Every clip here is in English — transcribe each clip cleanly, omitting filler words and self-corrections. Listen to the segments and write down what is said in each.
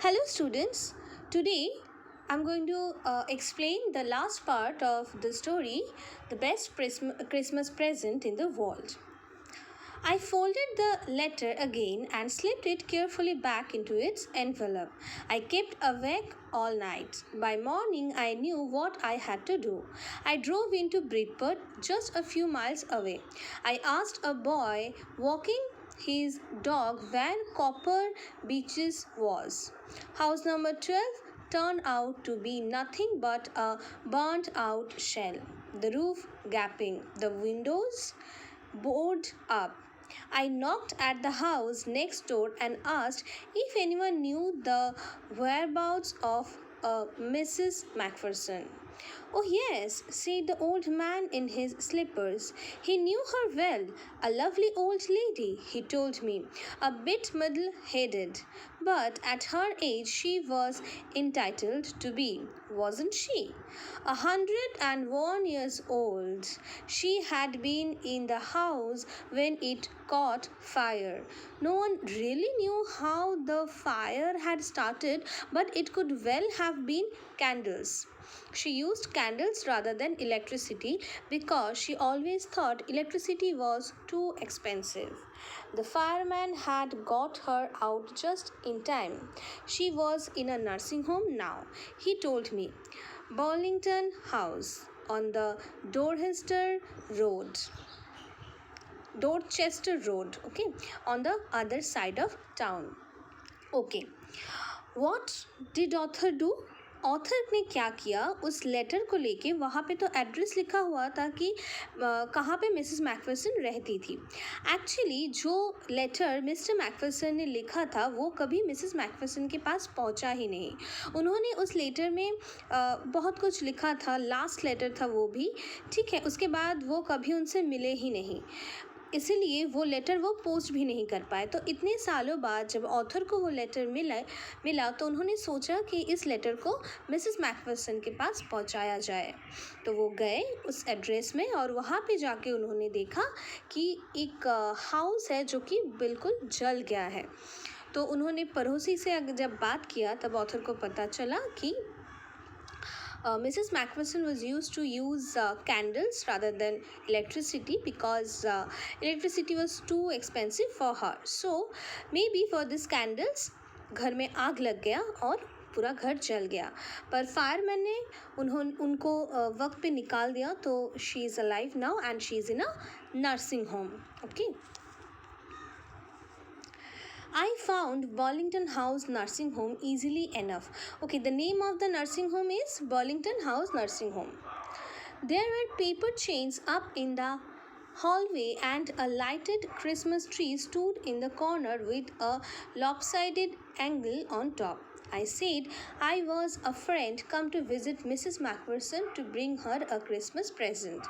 Hello, students. Today I'm going to explain the last part of the story, The Best Christmas Present in the World. I folded the letter again and slipped it carefully back into its envelope. I kept awake all night. By morning, I knew what I had to do. I drove into Bridport, just a few miles away. I asked a boy walking his dog where Copper Beaches was. House number 12 turned out to be nothing but a burnt out shell. The roof gaping, the windows boarded up. I knocked at the house next door and asked if anyone knew the whereabouts of Mrs. Macpherson. Oh, yes, said the old man in his slippers. He knew her well, a lovely old lady, he told me, a bit middle headed. But at her age, she was entitled to be, wasn't she? 101 years old. She had been in the house when it caught fire. No one really knew how the fire had started, but it could well have been candles. She used candles rather than electricity because she always thought electricity was too expensive. The fireman had got her out just in time. She was in a nursing home now, he told me. Burlington House on the Dorchester Road. Dorchester Road, okay, on the other side of town. Okay, what did author do? Author ने क्या किया, उस letter को लेके वहाँ पे तो address लिखा हुआ था कि कहाँ पे मिसेस मैकफरसन रहती थी. एक्चुअली जो लेटर मिस्टर मैकफरसन ने लिखा था वो कभी मिसेस मैकफरसन के पास पहुँचा ही नहीं. उन्होंने उस लेटर में बहुत कुछ लिखा था, लास्ट लेटर था वो भी, ठीक है. उसके बाद वो कभी उनसे मिले ही नहीं, इसीलिए वो लेटर वो पोस्ट भी नहीं कर पाए. तो इतने सालों बाद जब ऑथर को वो लेटर मिला तो उन्होंने सोचा कि इस लेटर को मिसेस मैकफरसन के पास पहुंचाया जाए. तो वो गए उस एड्रेस में और वहाँ पे जाके उन्होंने देखा कि एक हाउस है जो कि बिल्कुल जल गया है. तो उन्होंने पड़ोसी से जब बात किया तब ऑथर को पता चला कि Mrs. Macpherson was used to use candles rather than electricity because electricity was too expensive for her. So maybe for this candles घर में आग लग गया और पूरा घर जल गया. पर फायरमैन ने उनको वक्त पे निकाल दिया. तो she is alive now and she is in a nursing home. Okay, I found Burlington House Nursing Home easily enough. Okay, the name of the nursing home is Burlington House Nursing Home. There were paper chains up in the hallway and a lighted Christmas tree stood in the corner with a lopsided angle on top. I said I was a friend come to visit Mrs. Macpherson to bring her a Christmas present.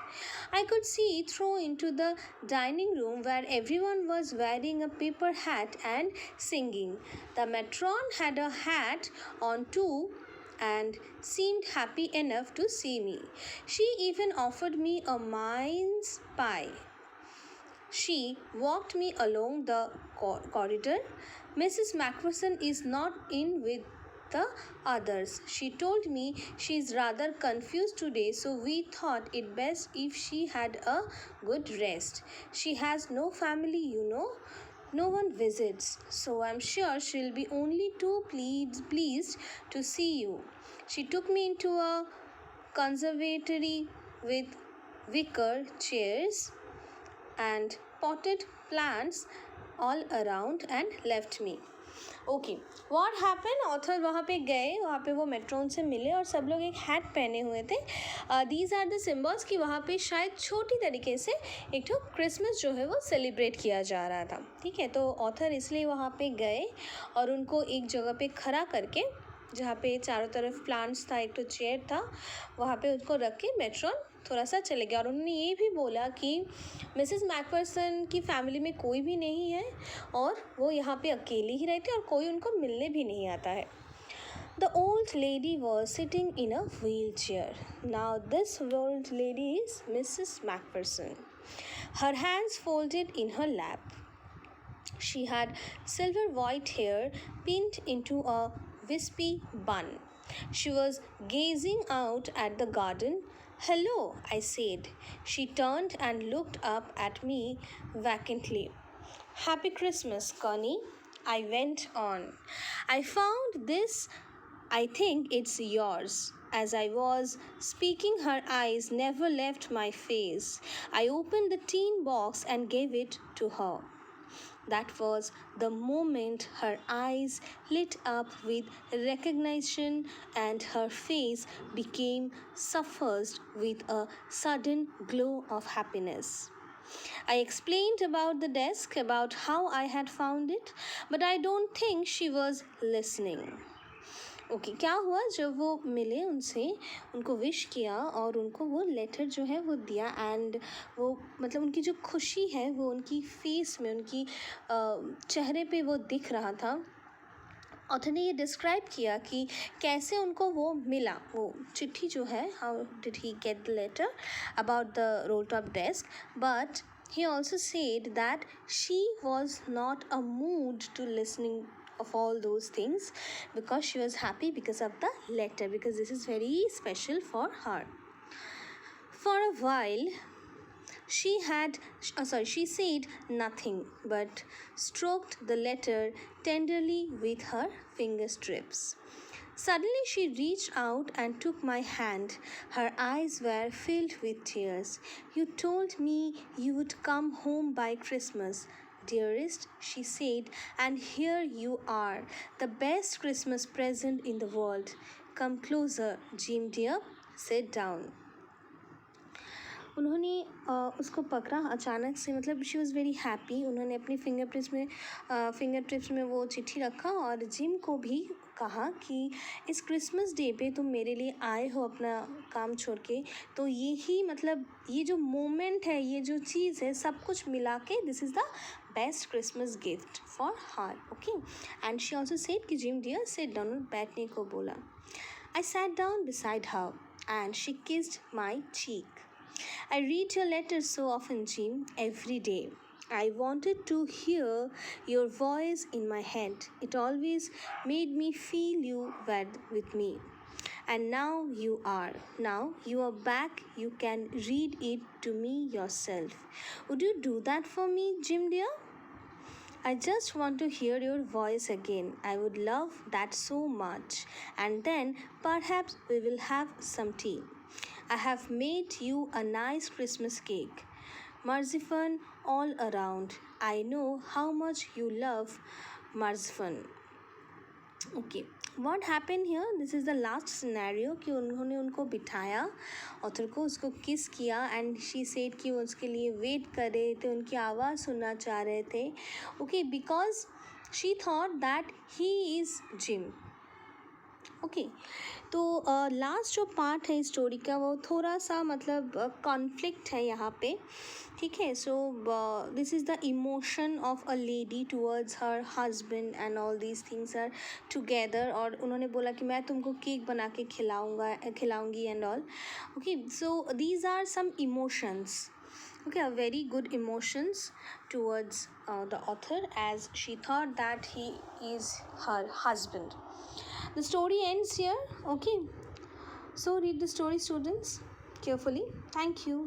I could see through into the dining room where everyone was wearing a paper hat and singing. The matron had a hat on too and seemed happy enough to see me. She even offered me a mince pie. She walked me along the corridor. Mrs. Macpherson is not in with the others. She told me she is rather confused today, so we thought it best if she had a good rest. She has no family, you know. No one visits, so I'm sure she'll be only too pleased to see you. She took me into a conservatory with wicker chairs and potted plants all around and left me. Okay, what happen, author वहाँ पे गए, वहाँ पे वो matron से मिले और सब लोग एक हैट पहने हुए थे. दीज आर द सिम्बल्स कि वहाँ पे शायद छोटी तरीके से एक तो क्रिसमस जो है वो सेलिब्रेट किया जा रहा था. ठीक है, तो ऑथर इसलिए वहाँ पे गए और उनको एक जगह पे खड़ा करके, जहाँ पे चारों तरफ प्लांट्स था, एक तो चेयर था, वहाँ पे उसको रख के मेट्रोन थोड़ा सा चले गया. और उन्होंने ये भी बोला कि मिसेस मैकफरसन की फैमिली में कोई भी नहीं है और वो यहाँ पे अकेली ही रहती है और कोई उनको मिलने भी नहीं आता है. The old lady was sitting in a wheelchair. Now this old lady is Mrs. Macpherson. Her hands folded in her lap. She had silver white hair pinned into a wispy bun. She was gazing out at the garden. "Hello," I said. She turned and looked up at me vacantly. "Happy Christmas, Connie," I went on. "I found this. I think it's yours." As I was speaking, her eyes never left my face. I opened the tin box and gave it to her. That was the moment her eyes lit up with recognition and her face became suffused with a sudden glow of happiness. I explained about the desk, about how I had found it, but I don't think she was listening. Okay क्या हुआ जब वो मिले उनसे, उनको wish किया और उनको वो लेटर जो है वो दिया, एंड वो मतलब उनकी जो खुशी है वो उनकी फेस में, उनकी चेहरे पे वो दिख रहा था। ऑथर ने ये डिस्क्राइब किया कि कैसे उनको वो मिला, वो चिट्ठी जो है, how did he get the letter about the roll top desk, but he also said that she was not a mood to listening of all those things because she was happy because of the letter, because this is very special for her. For a while she said nothing but stroked the letter tenderly with her finger strips. Suddenly she reached out and took my hand. Her eyes were filled with tears. "You told me you would come home by Christmas, dearest," she said, "and here you are, the best Christmas present in the world. Come closer, Jim dear. Sit down." उन्होंने उसको पकड़ा अचानक से, मतलब she was very happy. उन्होंने अपनी finger tips में वो चिट्ठी रखा और जिम को भी कहा कि इस क्रिसमस डे पे तुम मेरे लिए आए हो अपना काम छोड़ के, तो यही मतलब ये जो मोमेंट है, ये जो चीज़ है, सब कुछ मिला के this is the best Christmas gift for her. Okay, and she also said कि जिम डियर सिट डाउन, बैठने को बोला। I sat down beside her and she kissed my cheek. "I read your letters so often, Jim, every day. I wanted to hear your voice in my head. It always made me feel you were with me. And now you are. Now you are back. You can read it to me yourself. Would you do that for me, Jim dear? I just want to hear your voice again. I would love that so much. And then perhaps we will have some tea. I have made you a nice Christmas cake. Marzipan all around. I know how much you love marzipan." Okay, what happened here? This is the last scenario कि उन्होंने उनको बिठाया, author को, उसको किस किया, and she said कि वो उसके लिए वेट कर रहे थे, उनकी आवाज़ सुनना चाह रहे थे। Okay, because she thought that he is gym. Okay, तो लास्ट जो पार्ट है स्टोरी का वो थोड़ा सा मतलब कॉन्फ्लिक्ट है यहाँ पे, ठीक है। So this is the emotion of a lady towards her husband and all these things are together, और उन्होंने बोला कि मैं तुमको केक बना के खिलाऊंगी and all. Okay, so these are some emotions, okay, a very good emotions towards the author, as she thought that he is her husband. The story ends here. Okay, so read the story, students, carefully. Thank you.